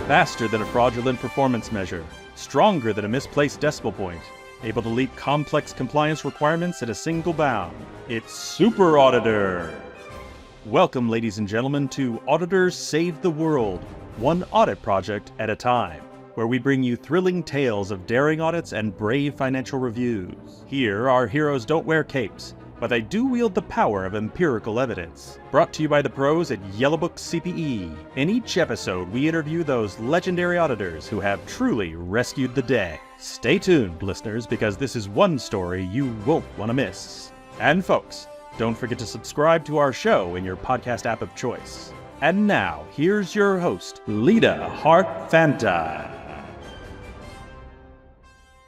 Faster than a fraudulent performance measure, stronger than a misplaced decimal point, able to leap complex compliance requirements at a single bound. It's Super Auditor! Welcome, ladies and gentlemen, to Auditors Save the World, one audit project at a time, where we bring you thrilling tales of daring audits and brave financial reviews. Here, our heroes don't wear capes, but they do wield the power of empirical evidence. Brought to you by the pros at Yellowbook-CPE. In each episode, we interview those legendary auditors who have truly rescued the day. Stay tuned, listeners, because this is one story you won't want to miss. And folks, don't forget to subscribe to our show in your podcast app of choice. And now, here's your host, Lita Hart-Fanta.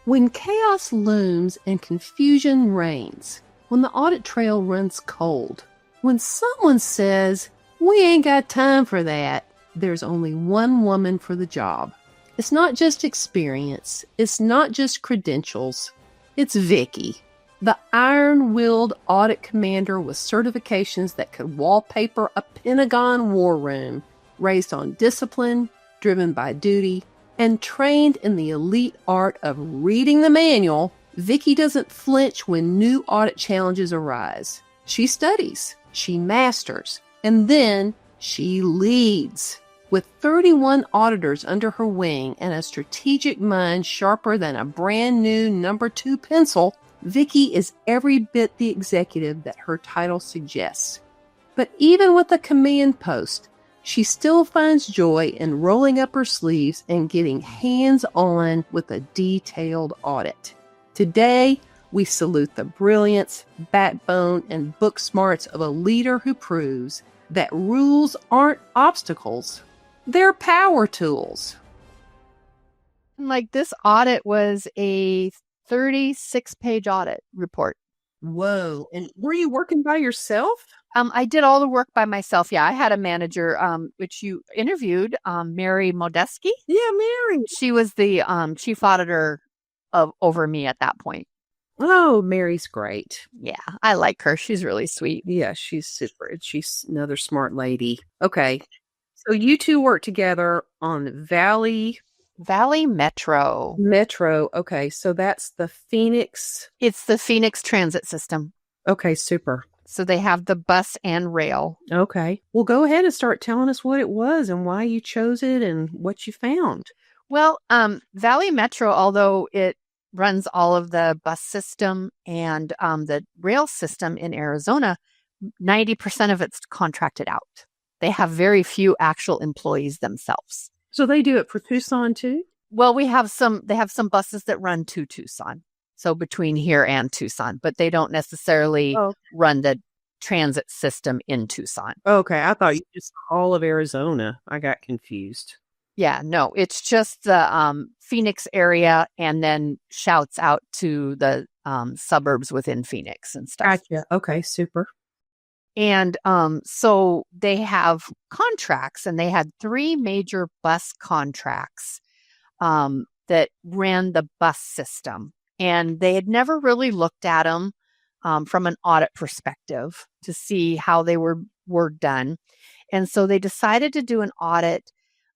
When chaos looms and confusion reigns, when the audit trail runs cold, when someone says, "We ain't got time for that," there's only one woman for the job. It's not just experience. It's not just credentials. It's Vickie, the iron-willed audit commander with certifications that could wallpaper a Pentagon war room, raised on discipline, driven by duty, and trained in the elite art of reading the manual. Vickie doesn't flinch when new audit challenges arise. She studies, she masters, and then she leads. With 31 auditors under her wing and a strategic mind sharper than a brand new number 2 pencil, Vickie is every bit the executive that her title suggests. But even with a command post, she still finds joy in rolling up her sleeves and getting hands-on with a detailed audit. Today, we salute the brilliance, backbone, and book smarts of a leader who proves that rules aren't obstacles, they're power tools. Like, this audit was a 36-page audit report. Whoa. And were you working by yourself? I did all the work by myself. Yeah, I had a manager, which you interviewed, Mary Modeski. Yeah, Mary. She was the chief auditor over me at that point. Oh, Mary's great. Yeah, I like her. She's really sweet. Yeah, she's super. She's another smart lady. Okay. So you two work together on Valley Metro. Metro. Okay. So that's the Phoenix. It's the Phoenix transit system. Okay, super. So they have the bus and rail. Okay. Well, go ahead and start telling us what it was and why you chose it and what you found. Well, Valley Metro, although it runs all of the bus system and the rail system in Arizona, 90% of it's contracted out. They have very few actual employees themselves. So they do it for Tucson too? Well, they have some buses that run to Tucson. So between here and Tucson, but they don't necessarily run the transit system in Tucson. Okay. I thought you just all of Arizona. I got confused. Yeah, no, it's just the Phoenix area and then shouts out to the suburbs within Phoenix and stuff. Gotcha. Okay, super. And so they have contracts, and they had 3 major bus contracts that ran the bus system. And they had never really looked at them from an audit perspective to see how they were done. And so they decided to do an audit.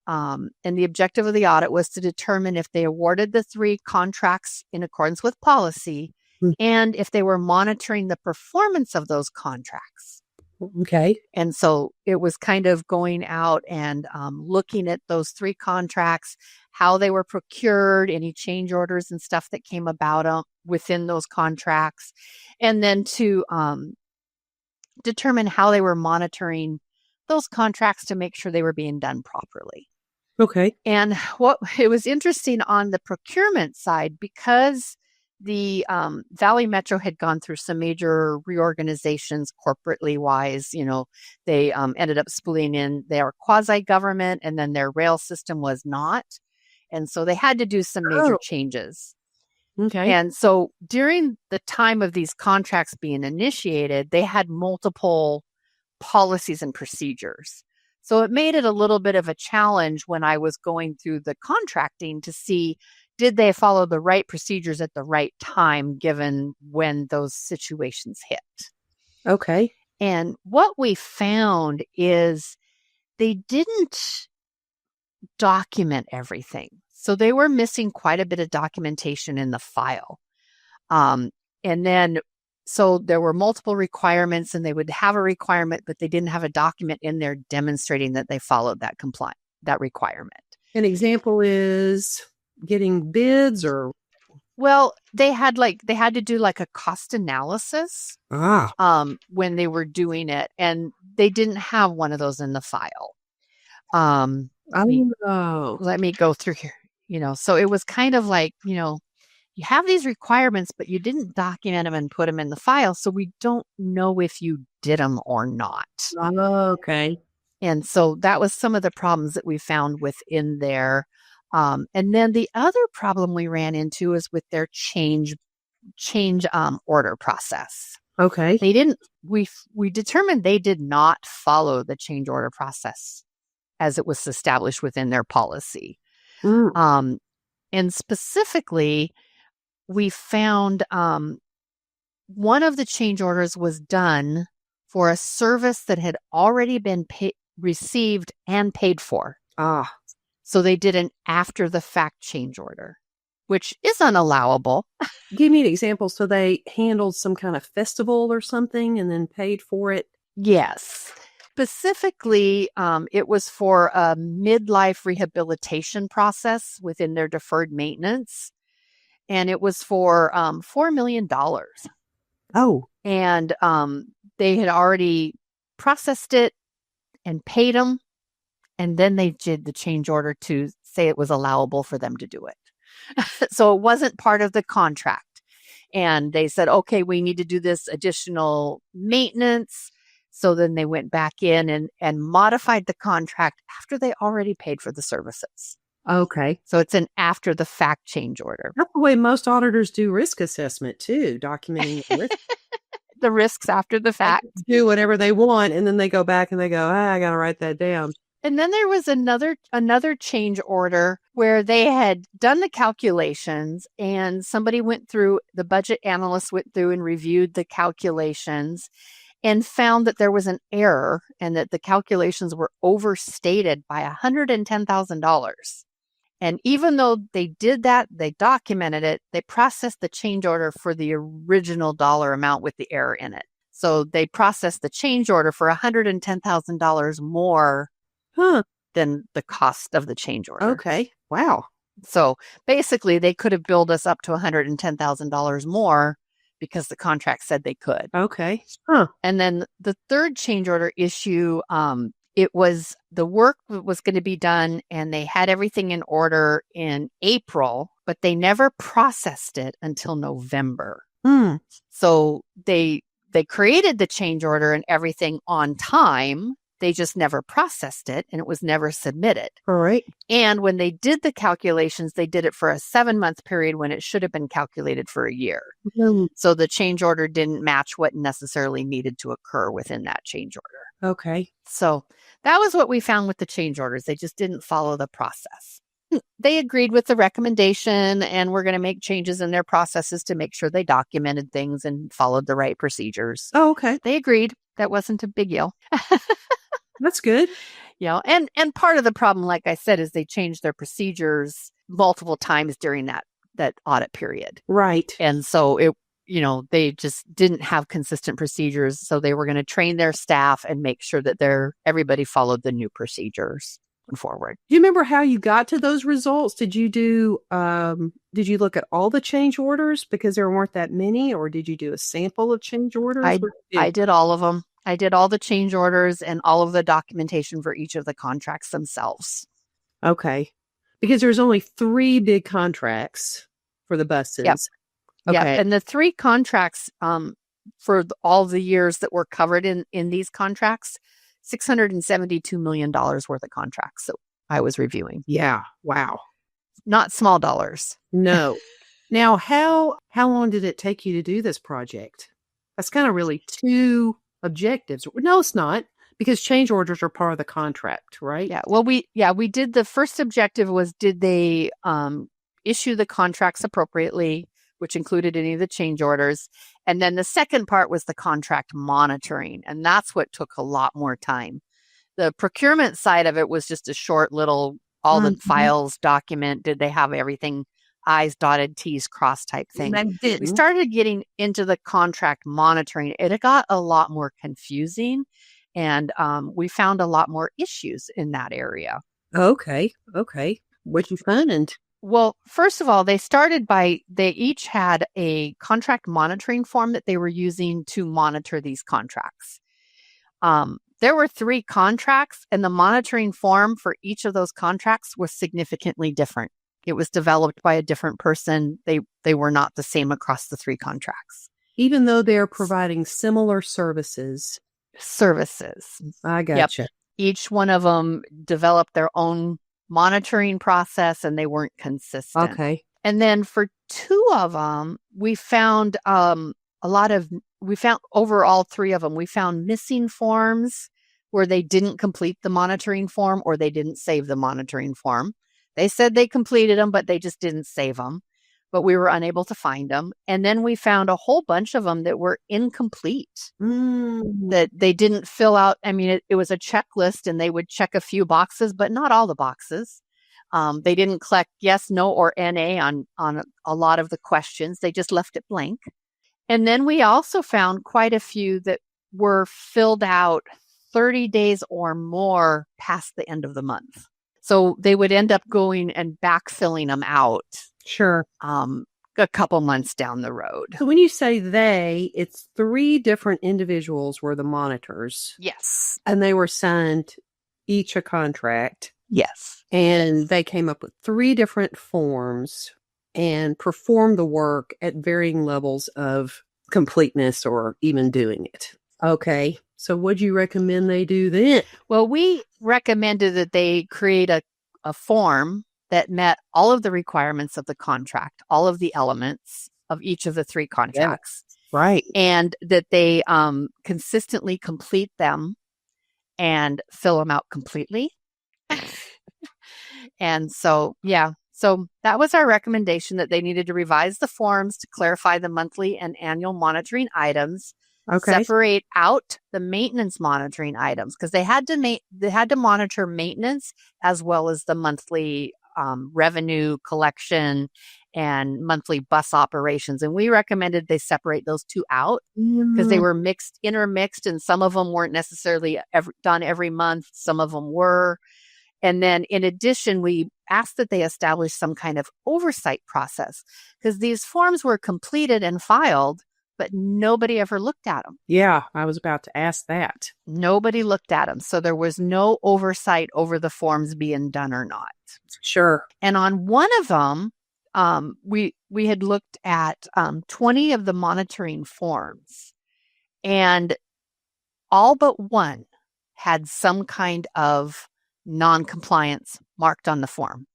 And the objective of the audit was to determine if they awarded the 3 contracts in accordance with policy and if they were monitoring the performance of those contracts. Okay. And so it was kind of going out and looking at those 3 contracts, how they were procured, any change orders and stuff that came about within those contracts, and then to determine how they were monitoring those contracts to make sure they were being done properly. Okay. And what it was interesting on the procurement side, because the Valley Metro had gone through some major reorganizations corporately wise. You know, they ended up splitting in their quasi-government, and then their rail system was not. And so they had to do some major changes. Okay. And so during the time of these contracts being initiated, they had multiple policies and procedures. So it made it a little bit of a challenge when I was going through the contracting to see, did they follow the right procedures at the right time, given when those situations hit? Okay. And what we found is they didn't document everything. So they were missing quite a bit of documentation in the file. And then, so there were multiple requirements, and they would have a requirement, but they didn't have a document in there demonstrating that they followed that requirement. An example is getting bids or? Well, they had to do like a cost analysis when they were doing it, and they didn't have one of those in the file. Let me go through here. So it was kind of like, you have these requirements, but you didn't document them and put them in the file, so we don't know if you did them or not. Okay. And so that was some of the problems that we found within there. And then the other problem we ran into is with their change order process. Okay. We determined they did not follow the change order process as it was established within their policy. And specifically, we found one of the change orders was done for a service that had already been received and paid for. So they did an after the fact change order, which is unallowable. Give me an example. So they handled some kind of festival or something and then paid for it? Yes. Specifically, it was for a midlife rehabilitation process within their deferred maintenance. And it was for $4 million. Oh. And they had already processed it and paid them. And then they did the change order to say it was allowable for them to do it. So it wasn't part of the contract. And they said, okay, we need to do this additional maintenance. So then they went back in and modified the contract after they already paid for the services. Okay. So it's an after the fact change order. That's the way most auditors do risk assessment too, documenting the risk. The risks after the fact. They do whatever they want, and then they go back and they go, I got to write that down. And then there was another change order where they had done the calculations, and the budget analyst went through and reviewed the calculations and found that there was an error and that the calculations were overstated by $110,000. And even though they did that, they documented it, they processed the change order for the original dollar amount with the error in it. So they processed the change order for $110,000 more than the cost of the change order. Okay. Wow. So basically, they could have billed us up to $110,000 more because the contract said they could. Okay. And then the third change order issue, it was the work was going to be done and they had everything in order in April, but they never processed it until November. So they created the change order and everything on time. They just never processed it and it was never submitted. All right. And when they did the calculations, they did it for a 7-month period when it should have been calculated for a year. So the change order didn't match what necessarily needed to occur within that change order. Okay. So that was what we found with the change orders. They just didn't follow the process. They agreed with the recommendation and we're going to make changes in their processes to make sure they documented things and followed the right procedures. Oh, okay. They agreed. That wasn't a big deal. That's good. And part of the problem, like I said, is they changed their procedures multiple times during that audit period. Right. And so they just didn't have consistent procedures. So they were going to train their staff and make sure that everybody followed the new procedures forward. Do you remember how you got to those results? Did you look at all the change orders because there weren't that many, or did you do a sample of change orders? I did all of them. I did all the change orders and all of the documentation for each of the contracts themselves. Okay. Because there's only 3 big contracts for the buses. Yep. Okay. Yep. And the 3 contracts for all the years that were covered in these contracts, $672 million worth of contracts that I was reviewing. Yeah. Wow. Not small dollars. No. Now, how long did it take you to do this project? That's kind of really 2 objectives. No, it's not, because change orders are part of the contract, right? Yeah. Well, we did. The first objective was, did they issue the contracts appropriately which included any of the change orders. And then the second part was the contract monitoring. And that's what took a lot more time. The procurement side of it was just a short little, all the files document. Did they have everything I's dotted, T's crossed type thing? We started getting into the contract monitoring. It got a lot more confusing, and we found a lot more issues in that area. Okay. What'd you find? Well, first of all, they each had a contract monitoring form that they were using to monitor these contracts. There were 3 contracts, and the monitoring form for each of those contracts was significantly different. It was developed by a different person. They were not the same across the 3 contracts. Even though they're providing similar services. I gotcha. Yep. Each one of them developed their own monitoring process, and they weren't consistent. Okay. And then for 2 of them, we found over all 3 of them, we found missing forms where they didn't complete the monitoring form or they didn't save the monitoring form. They said they completed them, but they just didn't save them. But we were unable to find them. And then we found a whole bunch of them that were incomplete, that they didn't fill out. I mean, it was a checklist, and they would check a few boxes, but not all the boxes. They didn't collect yes, no, or NA on a lot of the questions. They just left it blank. And then we also found quite a few that were filled out 30 days or more past the end of the month. So they would end up going and backfilling them out. Sure. A couple months down the road. So when you say it's 3 different individuals were the monitors. Yes. And they were signed each a contract. Yes. And they came up with 3 different forms and performed the work at varying levels of completeness or even doing it. Okay. So what'd you recommend they do then? Well, we recommended that they create a form that met all of the requirements of the contract, all of the elements of each of the 3 contracts. Yeah, right. And that they consistently complete them and fill them out completely. And so that was our recommendation, that they needed to revise the forms to clarify the monthly and annual monitoring items. Okay. Separate out the maintenance monitoring items, because they had to monitor maintenance as well as the monthly revenue collection and monthly bus operations. And we recommended they separate those 2 out because they were intermixed, and some of them weren't necessarily done every month. Some of them were. And then in addition, we asked that they establish some kind of oversight process, because these forms were completed and filed, but nobody ever looked at them. Yeah, I was about to ask that. Nobody looked at them. So there was no oversight over the forms being done or not. Sure. And on one of them, we had looked at 20 of the monitoring forms, and all but one had some kind of non-compliance marked on the form,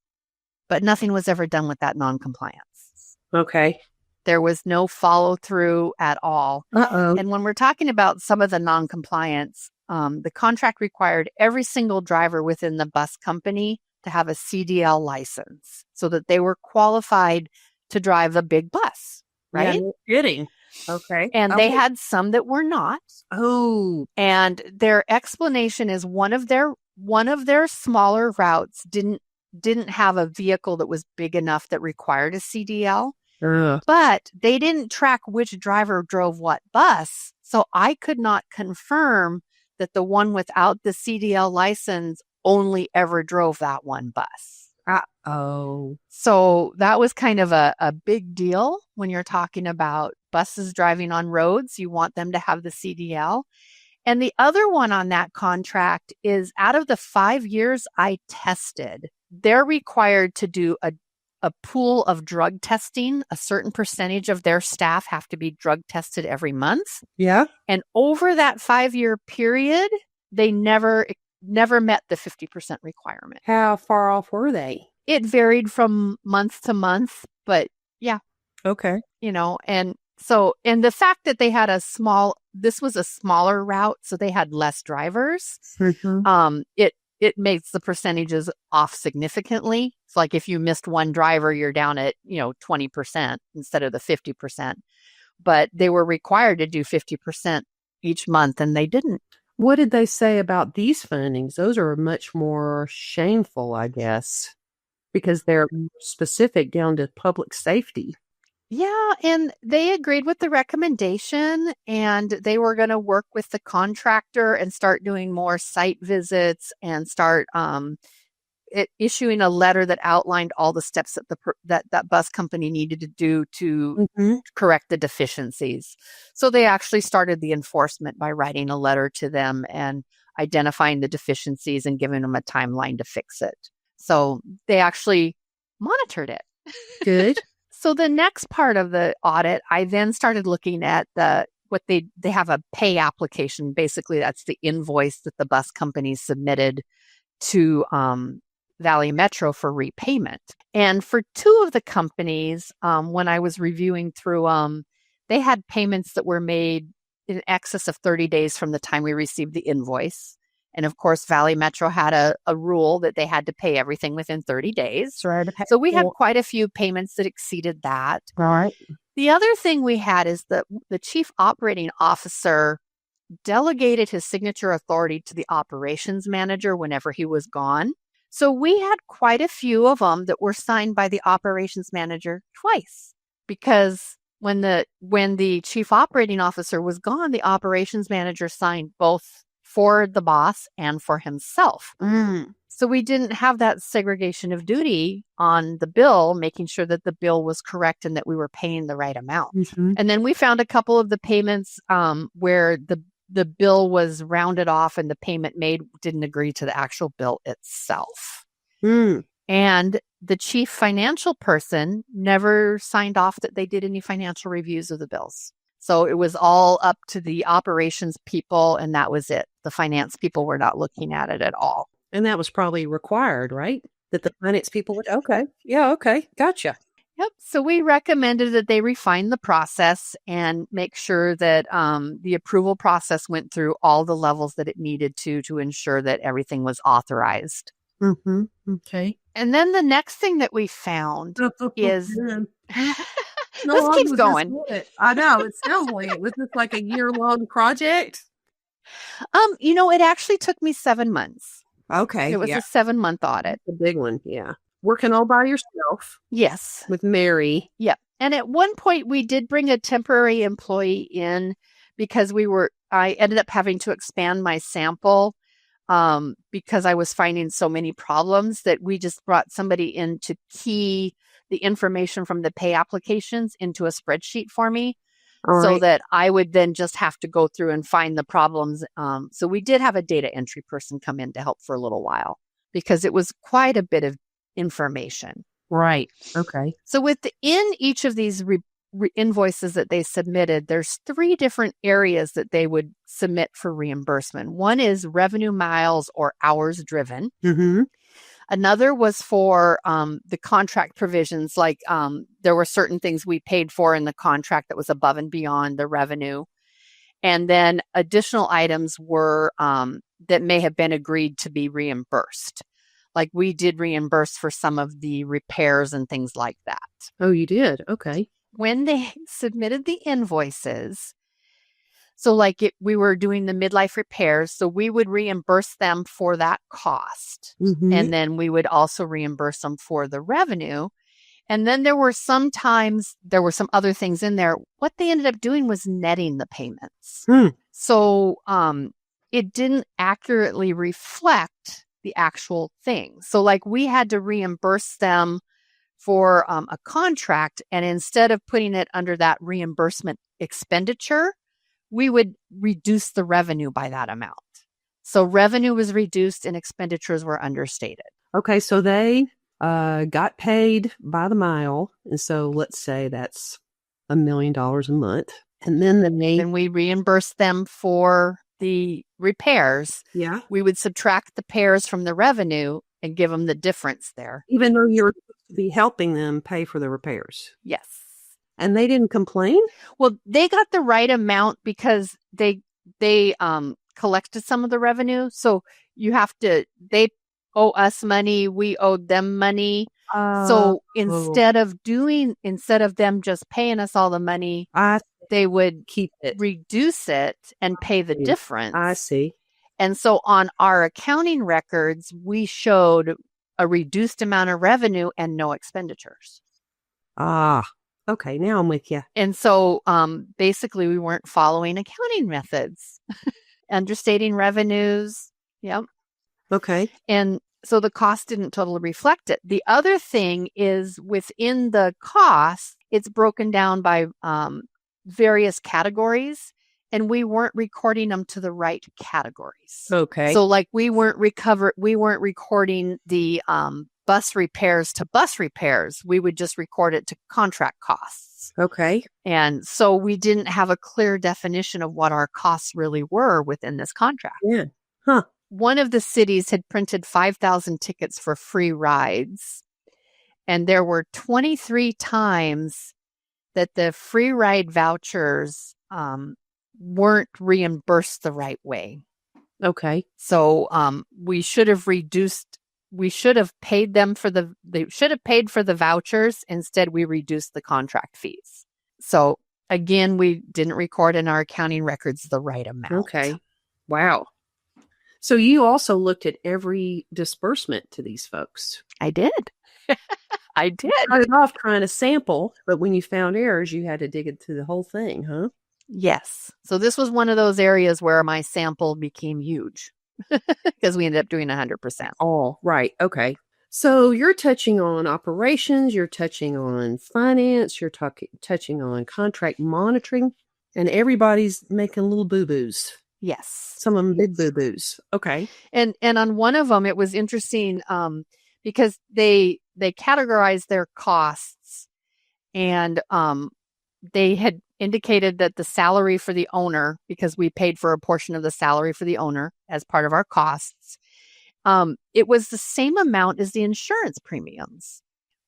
but nothing was ever done with that non-compliance. Okay. There was no follow through at all. Uh-oh. And when we're talking about some of the non-compliance, the contract required every single driver within the bus company to have a CDL license so that they were qualified to drive a big bus, right? Yeah, no kidding. Okay. And they had some that were not. Oh. And their explanation is one of their smaller routes didn't have a vehicle that was big enough that required a CDL. But they didn't track which driver drove what bus. So I could not confirm that the one without the CDL license only ever drove that one bus. Uh-oh. So that was kind of a big deal when you're talking about buses driving on roads. You want them to have the CDL. And the other one on that contract is, out of the 5 years I tested, they're required to do a pool of drug testing. A certain percentage of their staff have to be drug tested every month. Yeah. And over that 5-year period, they never met the 50% requirement. How far off were they? It varied from month to month, but yeah. Okay. And the fact that they had this was a smaller route, so they had less drivers. Mm-hmm. It it makes the percentages off significantly. It's like if you missed one driver, you're down at, 20% instead of the 50%. But they were required to do 50% each month, and they didn't. What did they say about these findings? Those are much more shameful, I guess, because they're specific down to public safety. Yeah, and they agreed with the recommendation, and they were going to work with the contractor and start doing more site visits and start issuing a letter that outlined all the steps that that bus company needed to do to correct the deficiencies. So they actually started the enforcement by writing a letter to them and identifying the deficiencies and giving them a timeline to fix it. So they actually monitored it. Good. So the next part of the audit, I then started looking at what they have a pay application. Basically, that's the invoice that the bus company submitted to Valley Metro for repayment. And for two of the companies, when I was reviewing through them, they had payments that were made in excess of 30 days from the time we received the invoice. And of course, Valley Metro had a rule that they had to pay everything within 30 days. So we had quite a few payments that exceeded that. All right. The other thing we had is that the chief operating officer delegated his signature authority to the operations manager whenever he was gone. So we had quite a few of them that were signed by the operations manager twice, because when the chief operating officer was gone, the operations manager signed both for the boss and for himself. So we didn't have that segregation of duty on the bill, making sure that the bill was correct and that we were paying the right amount. And then we found a couple of the payments where the bill was rounded off and the payment made didn't agree to the actual bill itself. And the chief financial person never signed off that they did any financial reviews of the bills. So it was all up to the operations people, and that was it. The finance people were not looking at it at all. And that was probably required, right? That the finance people would, okay. Yeah, okay. Gotcha. Yep. So we recommended that they refine the process and make sure that the approval process went through all the levels that it needed to ensure that everything was authorized. Okay. And then the next thing that we found is... This keeps going. I know. It sounds like it. Was this like a year-long project? It actually took me 7 months. Okay. It was a 7-month audit. The big one, yeah. Working all by yourself. Yes. With Mary. Yep. And at one point we did bring a temporary employee in because I ended up having to expand my sample because I was finding so many problems that we just brought somebody in to key the information from the pay applications into a spreadsheet for me. So that I would then just have to go through and find the problems. So we did have a data entry person come in to help for a little while because it was quite a bit of information. Right. Okay. So within each of these invoices that they submitted, there's 3 different areas that they would submit for reimbursement. One is revenue miles or hours driven. Another was for the contract provisions, like there were certain things we paid for in the contract that was above and beyond the revenue. And then additional items were that may have been agreed to be reimbursed. Like we did reimburse for some of the repairs and things like that. Oh, you did? Okay. When they submitted the invoices, so we were doing the midlife repairs, so we would reimburse them for that cost. And then we would also reimburse them for the revenue. And then there were some other things in there. What they ended up doing was netting the payments. So it didn't accurately reflect the actual thing. So we had to reimburse them for a contract, and instead of putting it under that reimbursement expenditure, we would reduce the revenue by that amount. So revenue was reduced and expenditures were understated. Okay, so they got paid by the mile. And so let's say that's $1 million a month. And then we reimbursed them for the repairs. Yeah. We would subtract the repairs from the revenue and give them the difference there. Even though you're supposed to be helping them pay for the repairs. Yes. And they didn't complain? Well, they got the right amount because they collected some of the revenue. So they owe us money, we owed them money. So instead of them just paying us all the money, they would keep it, reduce it and pay the difference. I see. And so on our accounting records, we showed a reduced amount of revenue and no expenditures. Okay, now I'm with you. And so basically we weren't following accounting methods, understating revenues. Yep. Okay. And so the cost didn't totally reflect it. The other thing is within the cost, it's broken down by various categories, and we weren't recording them to the right categories. Okay. So like we weren't recording the bus repairs to bus repairs. We would just record it to contract costs. Okay. And so we didn't have a clear definition of what our costs really were within this contract. Yeah. Huh. One of the cities had printed 5,000 tickets for free rides, and there were 23 times that the free ride vouchers weren't reimbursed the right way. Okay. So we should have paid them they should have paid for the vouchers. Instead, we reduced the contract fees. So again, we didn't record in our accounting records the right amount. Okay. Wow. So you also looked at every disbursement to these folks. I did. I did. You started off trying to sample, but when you found errors, you had to dig into the whole thing, huh? Yes. So this was one of those areas where my sample became huge because we ended up doing 100%. Oh, right. Okay. So you're touching on operations, you're touching on finance, you're touching on contract monitoring, and everybody's making little boo-boos. Yes. Some of them big boo-boos. Okay. And on one of them, it was interesting because they categorized their costs, and they had indicated that the salary for the owner, because we paid for a portion of the salary for the owner as part of our costs, it was the same amount as the insurance premiums,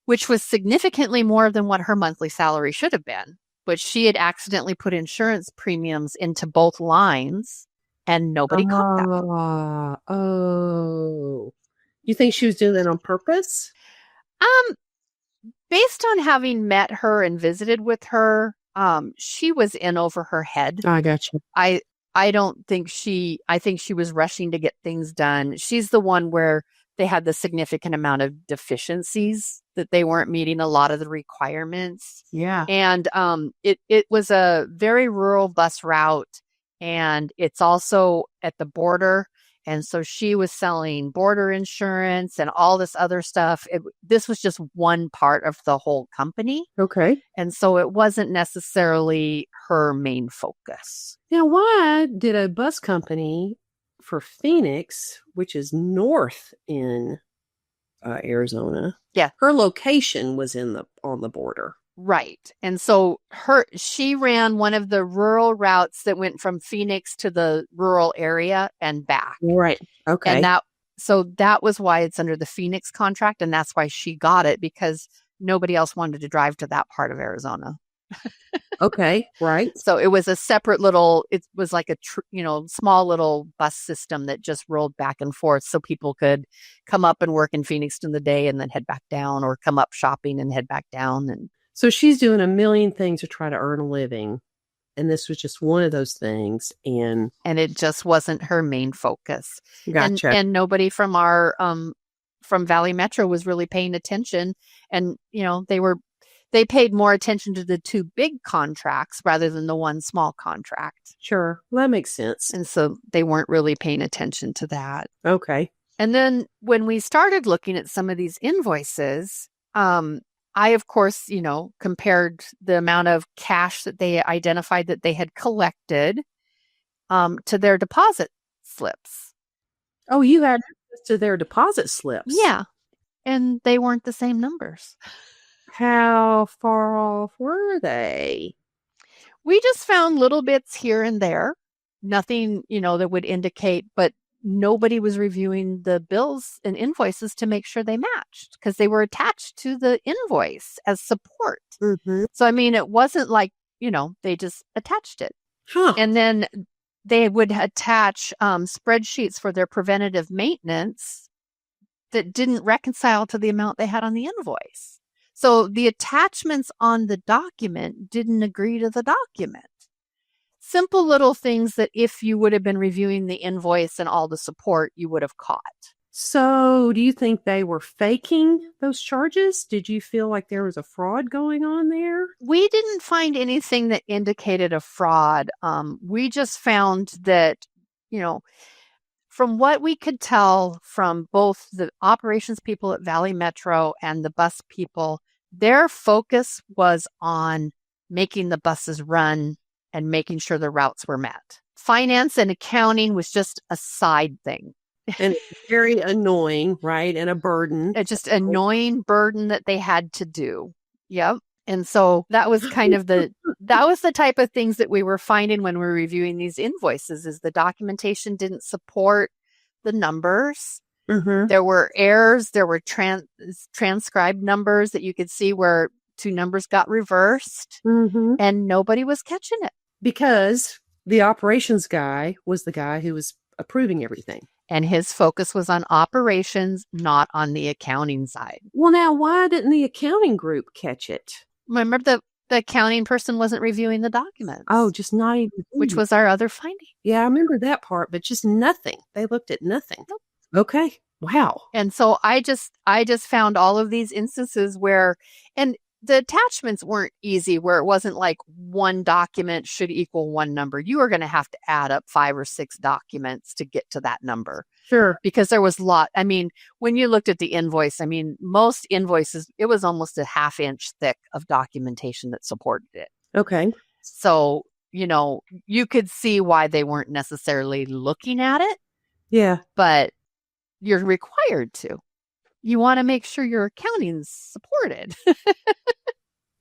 which was significantly more than what her monthly salary should have been. But she had accidentally put insurance premiums into both lines, and nobody caught that. Oh. You think she was doing that on purpose? Based on having met her and visited with her, she was in over her head. I got you. I think she was rushing to get things done. She's the one where they had the significant amount of deficiencies, that they weren't meeting a lot of the requirements. Yeah. And it was a very rural bus route, and it's also at the border. And so she was selling border insurance and all this other stuff. This was just one part of the whole company. Okay. And so it wasn't necessarily her main focus. Now, why did a bus company for Phoenix, which is north in Arizona, her location was on the border? Right. And so she ran one of the rural routes that went from Phoenix to the rural area and back. Right. Okay. And that was why it's under the Phoenix contract, and that's why she got it, because nobody else wanted to drive to that part of Arizona. Okay. Right. So it was a separate it was like a small little bus system that just rolled back and forth, so people could come up and work in Phoenix in the day and then head back down, or come up shopping and head back down. And so she's doing a million things to try to earn a living, and this was just one of those things. And it just wasn't her main focus. Gotcha. And nobody from our from Valley Metro was really paying attention. And they paid more attention to the two big contracts rather than the one small contract. Sure. Well, that makes sense. And so they weren't really paying attention to that. Okay. And then when we started looking at some of these invoices, I, of course, compared the amount of cash that they identified that they had collected to their deposit slips. Oh, you had access to their deposit slips? Yeah. And they weren't the same numbers. How far off were they? We just found little bits here and there. Nothing, that would indicate, but nobody was reviewing the bills and invoices to make sure they matched, because they were attached to the invoice as support. Mm-hmm. So, it wasn't like, they just attached it. Huh. And then they would attach spreadsheets for their preventative maintenance that didn't reconcile to the amount they had on the invoice. So the attachments on the document didn't agree to the document. Simple little things that if you would have been reviewing the invoice and all the support, you would have caught. So do you think they were faking those charges? Did you feel like there was a fraud going on there? We didn't find anything that indicated a fraud. We just found that, from what we could tell from both the operations people at Valley Metro and the bus people, their focus was on making the buses run and making sure the routes were met. Finance and accounting was just a side thing. And very annoying, right? And a burden. It's just an annoying burden that they had to do. Yep. And so that was kind of the type of things that we were finding when we were reviewing these invoices, is the documentation didn't support the numbers. Mm-hmm. There were errors. There were transcribed numbers that you could see where two numbers got reversed, Mm-hmm. and nobody was catching it. Because the operations guy was the guy who was approving everything. And his focus was on operations, not on the accounting side. Well, now, why didn't the accounting group catch it? Remember, the accounting person wasn't reviewing the documents. Oh, just not even. Which was our other finding. Yeah, I remember that part, but just nothing. They looked at nothing. Nope. Okay. Wow. And so I just found all of these instances where, and the attachments weren't easy, where it wasn't like one document should equal one number. You were going to have to add up 5 or 6 documents to get to that number. Sure. Because there was when you looked at the invoice, most invoices, it was almost a half-inch thick of documentation that supported it. Okay. So, you could see why they weren't necessarily looking at it. Yeah. But you're required to. You want to make sure your accounting's supported.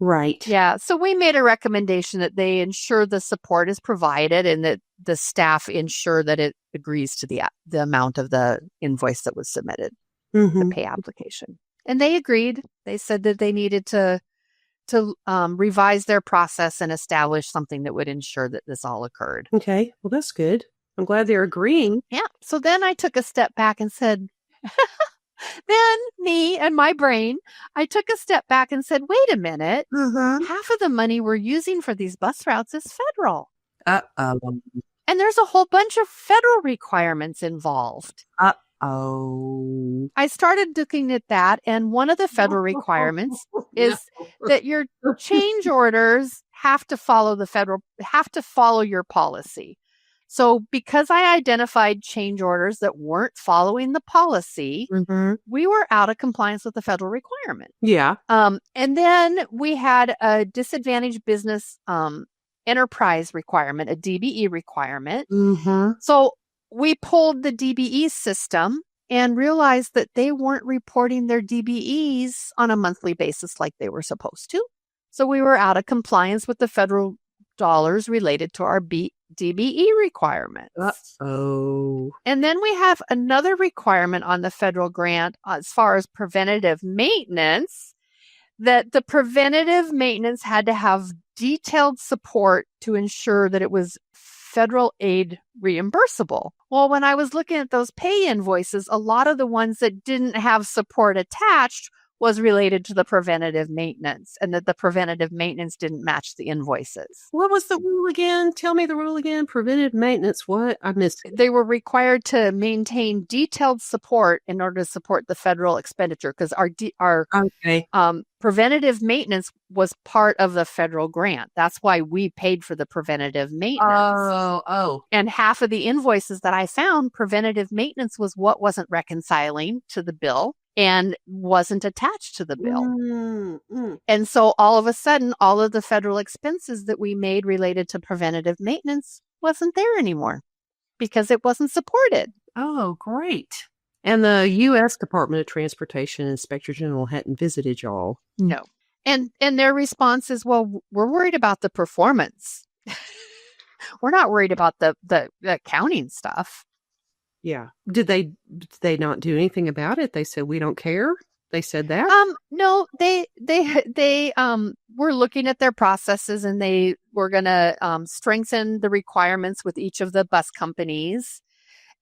Right. Yeah. So we made a recommendation that they ensure the support is provided and that the staff ensure that it agrees to the amount of the invoice that was submitted, Mm-hmm. the pay application. And they agreed. They said that they needed to revise their process and establish something that would ensure that this all occurred. Okay. Well, that's good. I'm glad they're agreeing. Yeah. So then I took a step back and said, then me and my brain, I took a step back and said, wait a minute, half of the money we're using for these bus routes is federal. Uh-oh. And there's a whole bunch of federal requirements involved. Uh-oh. I started looking at that, and one of the federal requirements is that your change orders have to follow your policy. So because I identified change orders that weren't following the policy, Mm-hmm. we were out of compliance with the federal requirement. Yeah. And then we had a disadvantaged business enterprise requirement, a DBE requirement. Mm-hmm. So we pulled the DBE system and realized that they weren't reporting their DBEs on a monthly basis like they were supposed to. So we were out of compliance with the federal dollars related to our DBE requirements. Uh-oh. And then we have another requirement on the federal grant as far as preventative maintenance, that the preventative maintenance had to have detailed support to ensure that it was federal aid reimbursable. Well, when I was looking at those pay invoices, a lot of the ones that didn't have support attached was related to the preventative maintenance, and that the preventative maintenance didn't match the invoices. What was the rule again? Tell me the rule again. Preventive maintenance. What? I missed it. They were required to maintain detailed support in order to support the federal expenditure, because our Okay. preventative maintenance was part of the federal grant. That's why we paid for the preventative maintenance. Oh. And half of the invoices that I found, preventative maintenance was what wasn't reconciling to the bill and wasn't attached to the bill. Mm-hmm. And so all of a sudden, all of the federal expenses that we made related to preventative maintenance wasn't there anymore because it wasn't supported. Oh, great. And the U.S. Department of Transportation Inspector General hadn't visited y'all. No. And their response is, well, we're worried about the performance. We're not worried about the accounting stuff. Yeah. Did they not do anything about it? They said, we don't care? They said that? No, they were looking at their processes, and they were going to strengthen the requirements with each of the bus companies,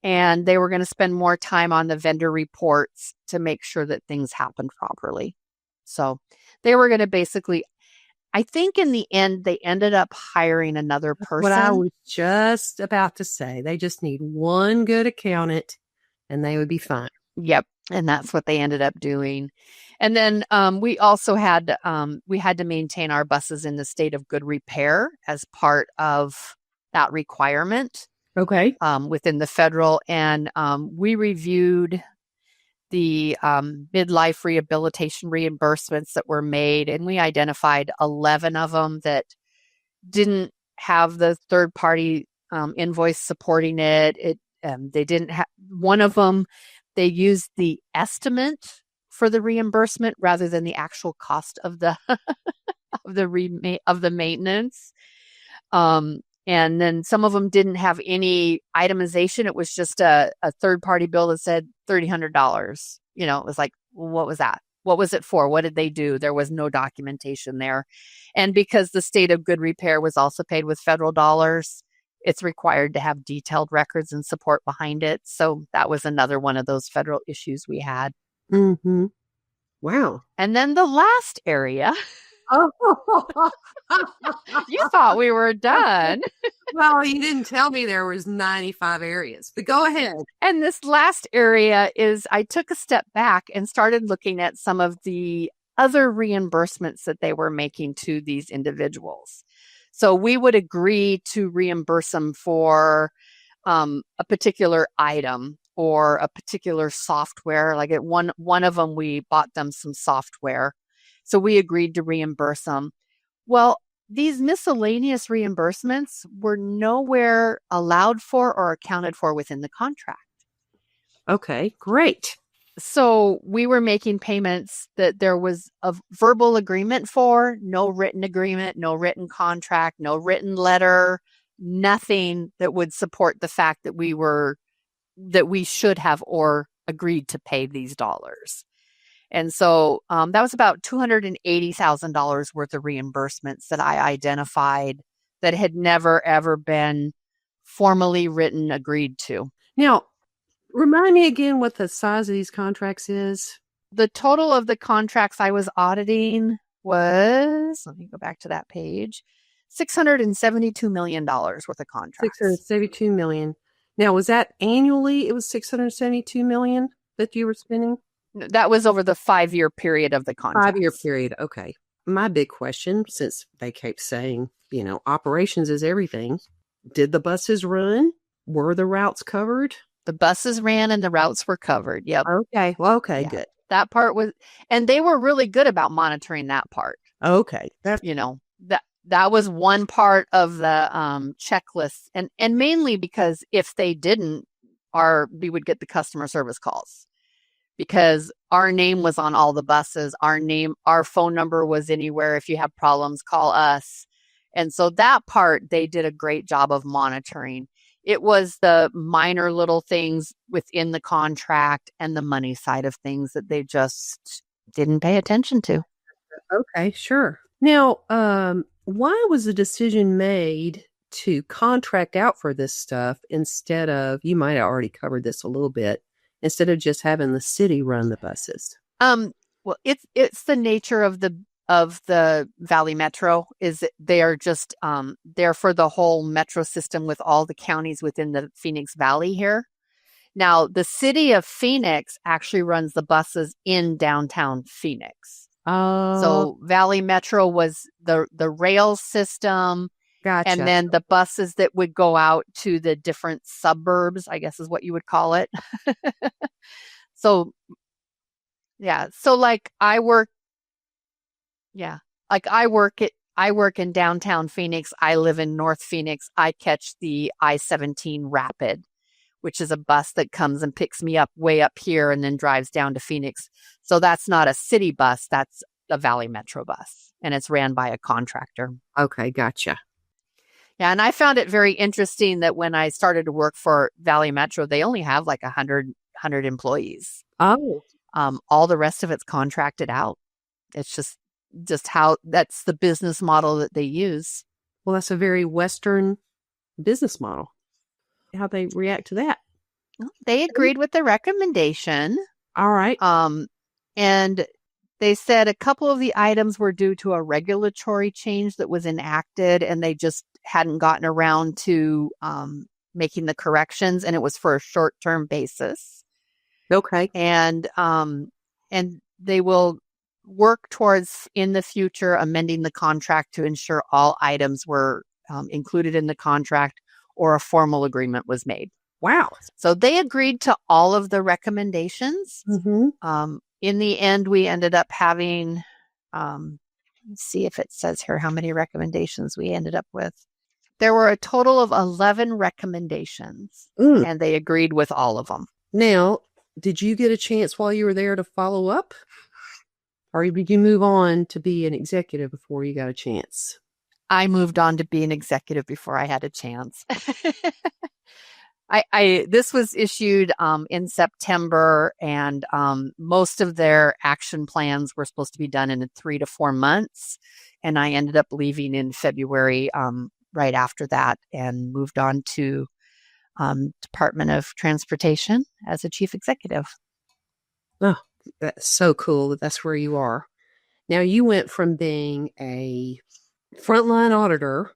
and they were going to spend more time on the vendor reports to make sure that things happened properly. So they were going to basically, I think in the end, they ended up hiring another person. What I was just about to say. They just need one good accountant and they would be fine. Yep. And that's what they ended up doing. And then we also had to maintain our buses in the state of good repair as part of that requirement. Okay. Within the federal. And we reviewed the midlife rehabilitation reimbursements that were made, and we identified 11 of them that didn't have the third-party invoice supporting it. They didn't have one of them. They used the estimate for the reimbursement rather than the actual cost of the of the maintenance. And then some of them didn't have any itemization. It was just a third-party bill that said $3,300. You know, it was like, what was that? What was it for? What did they do? There was no documentation there. And because the state of good repair was also paid with federal dollars, it's required to have detailed records and support behind it. So that was another one of those federal issues we had. Mm-hmm. Wow. And then the last area... You thought we were done. Well, you didn't tell me there was 95 areas, but go ahead. And this last area is I took a step back and started looking at some of the other reimbursements that they were making to these individuals. So we would agree to reimburse them for a particular item or a particular software. Like at one of them, we bought them some software. So we agreed to reimburse them. Well, these miscellaneous reimbursements were nowhere allowed for or accounted for within the contract. Okay, great. So we were making payments that there was a verbal agreement for, no written agreement, no written contract, no written letter, nothing that would support the fact that we should have or agreed to pay these dollars. And so that was about $280,000 worth of reimbursements that I identified that had never, ever been formally written, agreed to. Now, remind me again what the size of these contracts is. The total of the contracts I was auditing was, let me go back to that page, $672 million worth of contracts. $672 million. Now, was that annually? It was $672 million that you were spending? That was over the 5-year period of the contract. 5-year period. Okay. My big question, since they kept saying, operations is everything. Did the buses run? Were the routes covered? The buses ran and the routes were covered. Yep. Okay. Well, okay, Yeah. good. That part was, and they were really good about monitoring that part. Okay. That was one part of the checklist, and mainly because if they didn't, we would get the customer service calls. Because our name was on all the buses, our phone number was anywhere. If you have problems, call us. And so that part, they did a great job of monitoring. It was the minor little things within the contract and the money side of things that they just didn't pay attention to. Okay, sure. Now, why was the decision made to contract out for this stuff instead of, you might have already covered this a little bit, instead of just having the city run the buses? Well, it's the nature of the Valley Metro is they are just there for the whole metro system with all the counties within the Phoenix Valley here. Now, the city of Phoenix actually runs the buses in downtown Phoenix. So Valley Metro was the rail system. Gotcha. And then the buses that would go out to the different suburbs, I guess is what you would call it. So, yeah. So like I work in downtown Phoenix. I live in North Phoenix. I catch the I-17 Rapid, which is a bus that comes and picks me up way up here and then drives down to Phoenix. So that's not a city bus. That's a Valley Metro bus. And it's ran by a contractor. Okay, gotcha. Yeah, and I found it very interesting that when I started to work for Valley Metro, they only have like 100 employees. Oh. All the rest of it's contracted out. It's just how that's the business model that they use. Well, that's a very Western business model. How they react to that? They agreed with the recommendation. All right. And they said a couple of the items were due to a regulatory change that was enacted, and they just hadn't gotten around to making the corrections, and it was for a short-term basis. Okay. And they will work towards, in the future, amending the contract to ensure all items were included in the contract or a formal agreement was made. Wow. So they agreed to all of the recommendations. Mm-hmm. In the end, we ended up having, let's see if it says here how many recommendations we ended up with. There were a total of 11 recommendations, and they agreed with all of them. Now, did you get a chance while you were there to follow up? Or did you move on to be an executive before you got a chance? I moved on to be an executive before I had a chance. This was issued in September, and most of their action plans were supposed to be done in 3 to 4 months. And I ended up leaving in February right after that and moved on to Department of Transportation as a chief executive. Oh, that's so cool that that's where you are. Now, you went from being a frontline auditor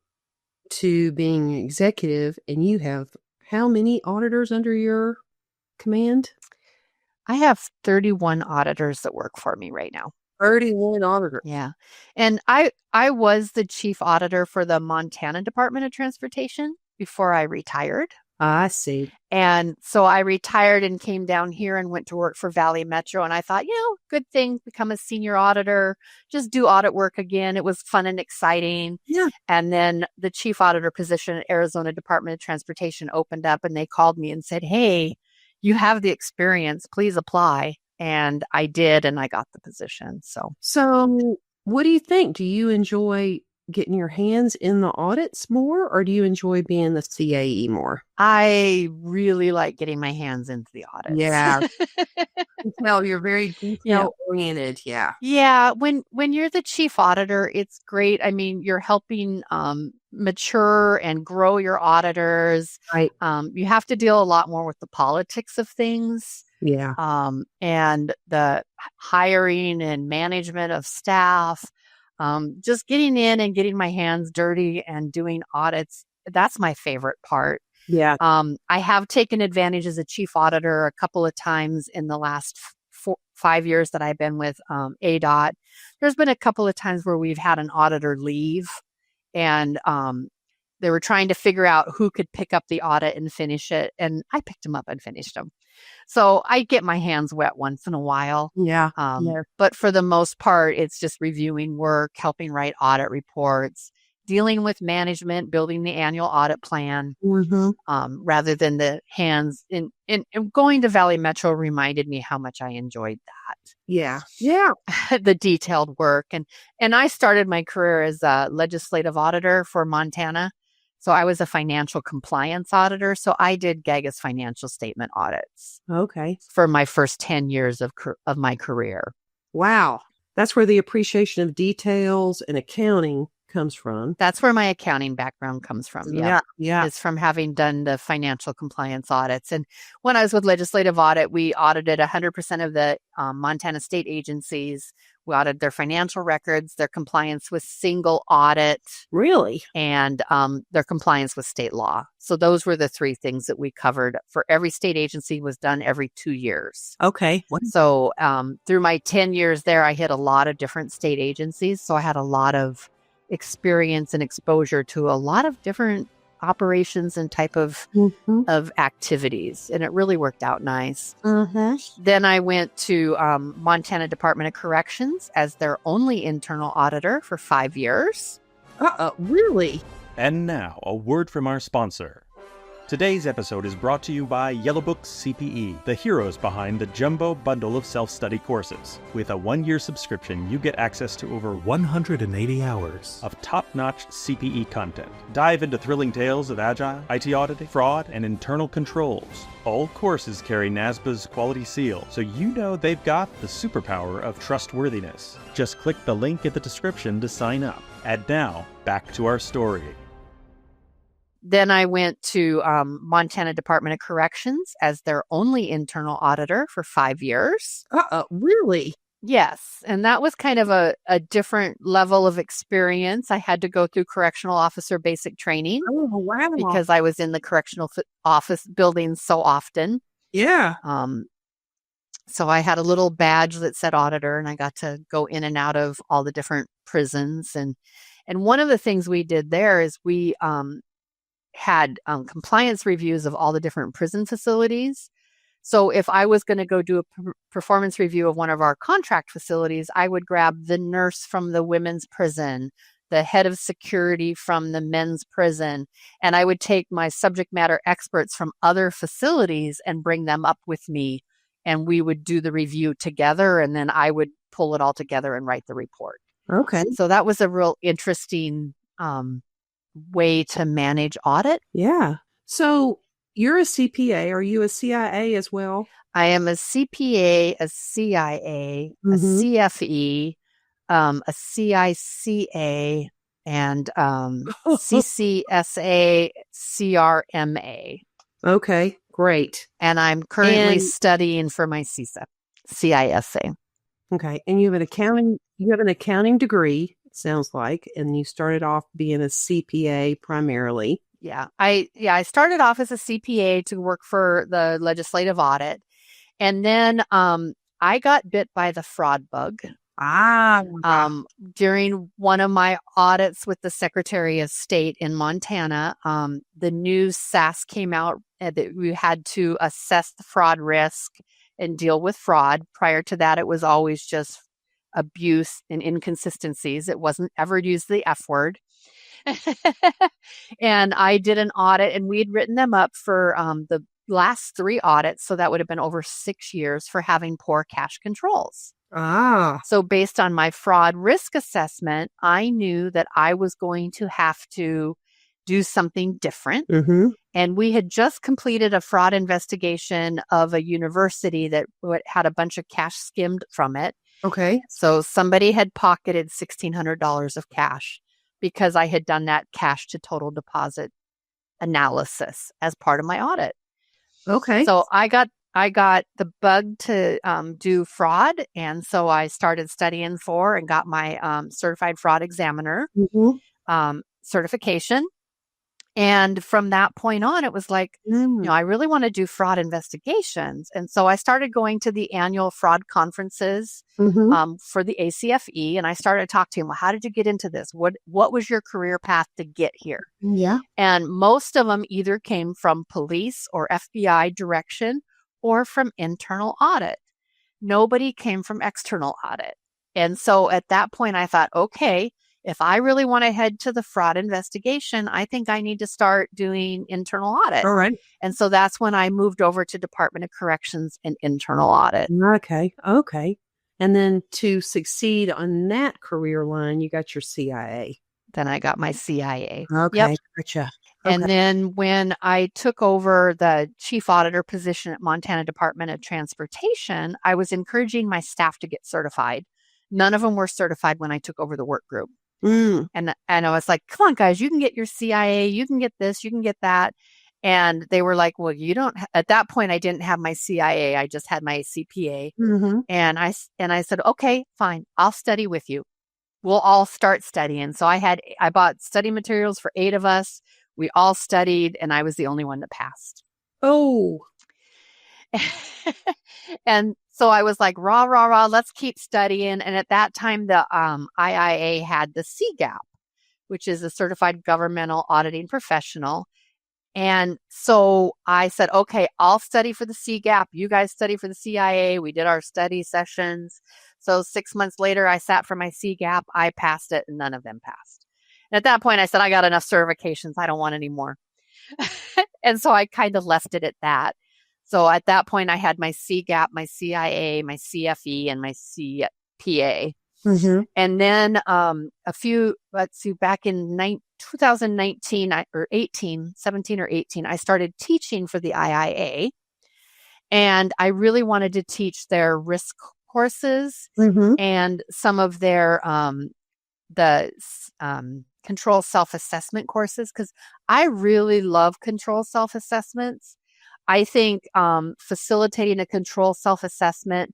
to being an executive, and you have how many auditors under your command? I have 31 auditors that work for me right now. 31 auditors. Yeah. And I was the chief auditor for the Montana Department of Transportation before I retired. I see. And so I retired and came down here and went to work for Valley Metro. And I thought, good thing, become a senior auditor, just do audit work again. It was fun and exciting. Yeah. And then the chief auditor position at Arizona Department of Transportation opened up, and they called me and said, hey, you have the experience, please apply. And I did, and I got the position. So what do you think? Do you enjoy getting your hands in the audits more, or do you enjoy being the CAE more? I really like getting my hands into the audits. Yeah. Well, you're very detail oriented. Yeah. Yeah. When you're the chief auditor, it's great. I mean, you're helping mature and grow your auditors. Right. You have to deal a lot more with the politics of things. Yeah. And the hiring and management of staff. Just getting in and getting my hands dirty and doing audits. That's my favorite part. Yeah. I have taken advantage as a chief auditor a couple of times in the last 5 years that I've been with ADOT. There's been a couple of times where we've had an auditor leave, and they were trying to figure out who could pick up the audit and finish it. And I picked them up and finished them. So I get my hands wet once in a while. Yeah. But for the most part, it's just reviewing work, helping write audit reports, dealing with management, building the annual audit plan, rather than the hands. And going to Valley Metro reminded me how much I enjoyed that. Yeah. Yeah. The detailed work. And I started my career as a legislative auditor for Montana. So I was a financial compliance auditor. So I did GAGA's financial statement audits. Okay. For my first 10 years of my career. Wow. That's where the appreciation of details and accounting comes from. That's where my accounting background comes from. Yeah. Yeah. It's from having done the financial compliance audits. And when I was with legislative audit, we audited 100% of the Montana state agencies. We audited their financial records, their compliance with single audit. Really? And their compliance with state law. So those were the 3 things that we covered for every state agency, was done every 2 years. Okay. So through my 10 years there, I hit a lot of different state agencies. So I had a lot of experience and exposure to a lot of different operations and type of activities. And it really worked out nice. Then I went to Montana Department of Corrections as their only internal auditor for 5 years. Really? And now, a word from our sponsor. Today's episode is brought to you by Yellowbook-CPE, the heroes behind the jumbo bundle of self-study courses. With a 1-year subscription, you get access to over 180 hours of top-notch CPE content. Dive into thrilling tales of agile, IT auditing, fraud, and internal controls. All courses carry NASBA's quality seal, so you know they've got the superpower of trustworthiness. Just click the link in the description to sign up. And now, back to our story. Then I went to Montana Department of Corrections as their only internal auditor for 5 years. Really? Yes. And that was kind of a different level of experience. I had to go through correctional officer basic training. Oh, wow. Because I was in the correctional office building so often. Yeah. So I had a little badge that said auditor, and I got to go in and out of all the different prisons. And one of the things we did there is we had compliance reviews of all the different prison facilities. So if I was going to go do a performance review of one of our contract facilities, I would grab the nurse from the women's prison, the head of security from the men's prison, and I would take my subject matter experts from other facilities and bring them up with me, and we would do the review together, and then I would pull it all together and write the report. Okay. So that was a real interesting way to manage audit. Yeah. So you're a CPA. Are you a CIA as well? I am a CPA, a CIA, a CFE, a CICA, and CCSA, CRMA. Okay, great. And I'm currently studying for my CISA. Okay, and you have an accounting degree, it sounds like, and you started off being a CPA primarily. Yeah, I started off as a CPA to work for the legislative audit, and then I got bit by the fraud bug. During one of my audits with the Secretary of State in Montana, the new SAS came out that we had to assess the fraud risk and deal with fraud. Prior to that, it was always just abuse and inconsistencies. It wasn't ever used the F word. And I did an audit, and we had written them up for the last 3 audits. So that would have been over 6 years for having poor cash controls. So based on my fraud risk assessment, I knew that I was going to have to do something different. And we had just completed a fraud investigation of a university that had a bunch of cash skimmed from it. Okay. So somebody had pocketed $1,600 of cash because I had done that cash to total deposit analysis as part of my audit. Okay. So I got the bug to do fraud, and so I started studying for and got my certified fraud examiner certification. And from that point on, it was like, I really want to do fraud investigations. And so I started going to the annual fraud conferences for the ACFE, and I started to talk to him. Well, how did you get into this? What was your career path to get here? Yeah. And most of them either came from police or FBI direction or from internal audit. Nobody came from external audit. And so at that point, I thought, okay, if I really want to head to the fraud investigation, I think I need to start doing internal audit. All right. And so that's when I moved over to Department of Corrections and internal audit. Okay. And then to succeed on that career line, you got your CIA. Then I got my CIA. Okay. Yep. Gotcha. And then when I took over the chief auditor position at Montana Department of Transportation, I was encouraging my staff to get certified. None of them were certified when I took over the work group. And I was like, come on, guys, you can get your CIA, you can get this, you can get that. And they were like, well, you don't, at that point, I didn't have my CIA. I just had my CPA. And I said, okay, fine, I'll study with you. We'll all start studying. So I bought study materials for 8 of us. We all studied, and I was the only one that passed. Oh. And so I was like, rah, rah, rah, let's keep studying. And at that time, the IIA had the CGAP, which is a Certified Governmental Auditing Professional. And so I said, okay, I'll study for the CGAP. You guys study for the CIA. We did our study sessions. So 6 months later, I sat for my CGAP. I passed it, and none of them passed. And at that point, I said, I got enough certifications. I don't want any more. And so I kind of left it at that. So at that point, I had my CGAP, my CIA, my CFE, and my CPA. Mm-hmm. And then back in 2019 or 17 or 18, I started teaching for the IIA. And I really wanted to teach their risk courses and some of their control self-assessment courses, because I really love control self-assessments. I think facilitating a control self-assessment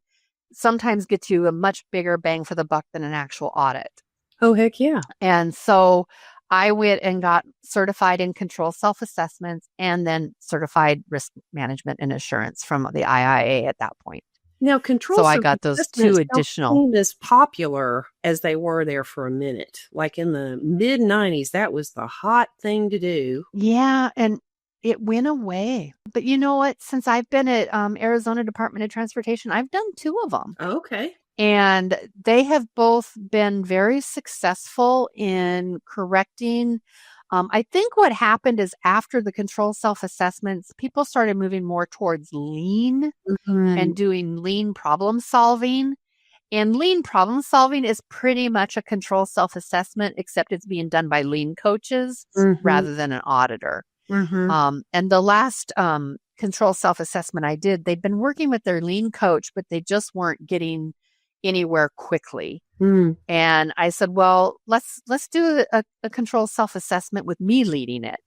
sometimes gets you a much bigger bang for the buck than an actual audit. Oh, heck yeah. And so I went and got certified in control self-assessments and then certified risk management and assurance from the IIA at that point. Now, control So I got those two additional. Don't seem as popular as they were there for a minute. Like in the mid-90s, that was the hot thing to do. Yeah, and it went away. But you know what? Since I've been at Arizona Department of Transportation, I've done 2 of them. Okay. And they have both been very successful in correcting. I think what happened is after the control self-assessments, people started moving more towards lean and doing lean problem solving. And lean problem solving is pretty much a control self-assessment, except it's being done by lean coaches rather than an auditor. And the last control self-assessment I did, they'd been working with their lean coach, but they just weren't getting anywhere quickly. And I said, well, let's do a control self-assessment with me leading it.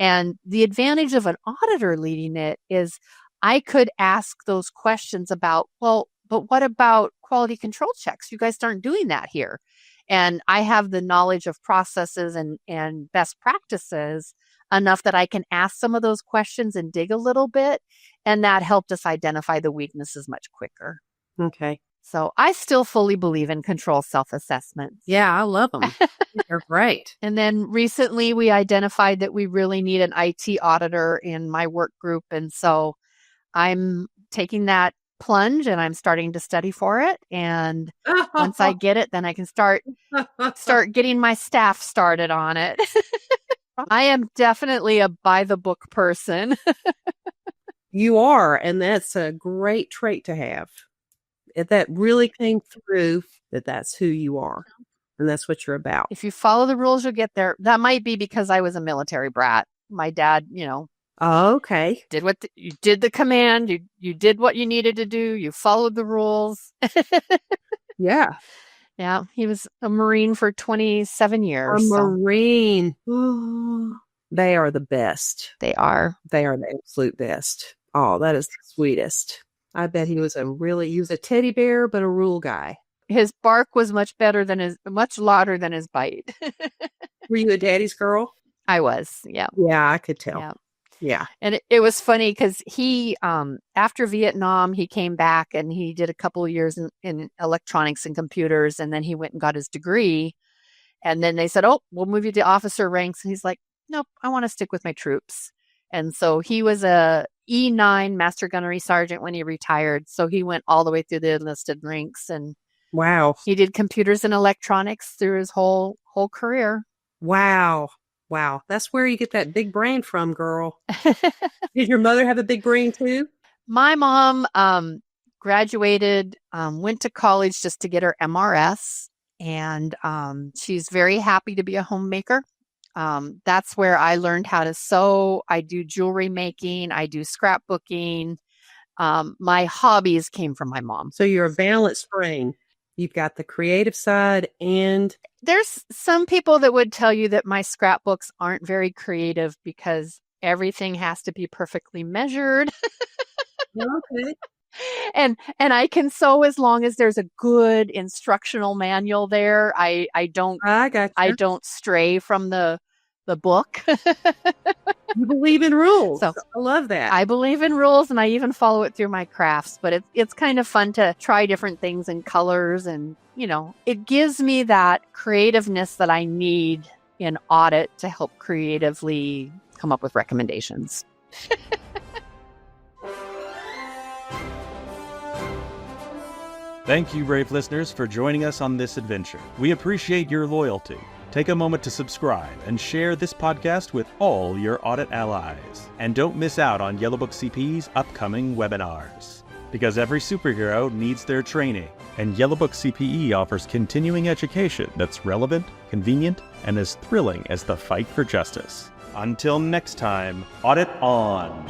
And the advantage of an auditor leading it is I could ask those questions about, well, but what about quality control checks? You guys aren't doing that here. And I have the knowledge of processes and best practices enough that I can ask some of those questions and dig a little bit. And that helped us identify the weaknesses much quicker. Okay. So I still fully believe in control self-assessments. Yeah, I love them. They're great. And then recently we identified that we really need an IT auditor in my work group. And so I'm taking that plunge and I'm starting to study for it. And once I get it, then I can start getting my staff started on it. I am definitely a by the book person. You are, and that's a great trait to have. That really came through that's who you are, and that's what you're about. If you follow the rules, you'll get there. That might be because I was a military brat. My dad, okay, you did the command. You did what you needed to do. You followed the rules. Yeah. Yeah. He was a Marine for 27 years. Marine. They are the best. They are. They are the absolute best. Oh, that is the sweetest. I bet he was a teddy bear, but a rule guy. His bark was much louder than his bite. Were you a daddy's girl? I was. Yeah. Yeah, I could tell. Yeah. And it was funny because he, after Vietnam, he came back and he did a couple of years in electronics and computers. And then he went and got his degree. And then they said, oh, we'll move you to officer ranks. And he's like, nope, I want to stick with my troops. And so he was a E9 Master Gunnery Sergeant when he retired. So he went all the way through the enlisted ranks, and wow, he did computers and electronics through his whole career. Wow. That's where you get that big brain from, girl. Did your mother have a big brain too? My mom graduated, went to college just to get her MRS, and she's very happy to be a homemaker. That's where I learned how to sew. I do jewelry making. I do scrapbooking. My hobbies came from my mom. So you're a balanced brain. You've got the creative side, and there's some people that would tell you that my scrapbooks aren't very creative because everything has to be perfectly measured. Okay. And I can sew as long as there's a good instructional manual there. I don't stray from the book. You believe in rules. So I love that. I believe in rules, and I even follow it through my crafts, but it's kind of fun to try different things and colors, and it gives me that creativeness that I need in audit to help creatively come up with recommendations. Thank you, brave listeners, for joining us on this adventure. We appreciate your loyalty. Take a moment to subscribe and share this podcast with all your audit allies. And don't miss out on Yellowbook-CPE's upcoming webinars. Because every superhero needs their training, and Yellowbook-CPE offers continuing education that's relevant, convenient, and as thrilling as the fight for justice. Until next time, audit on!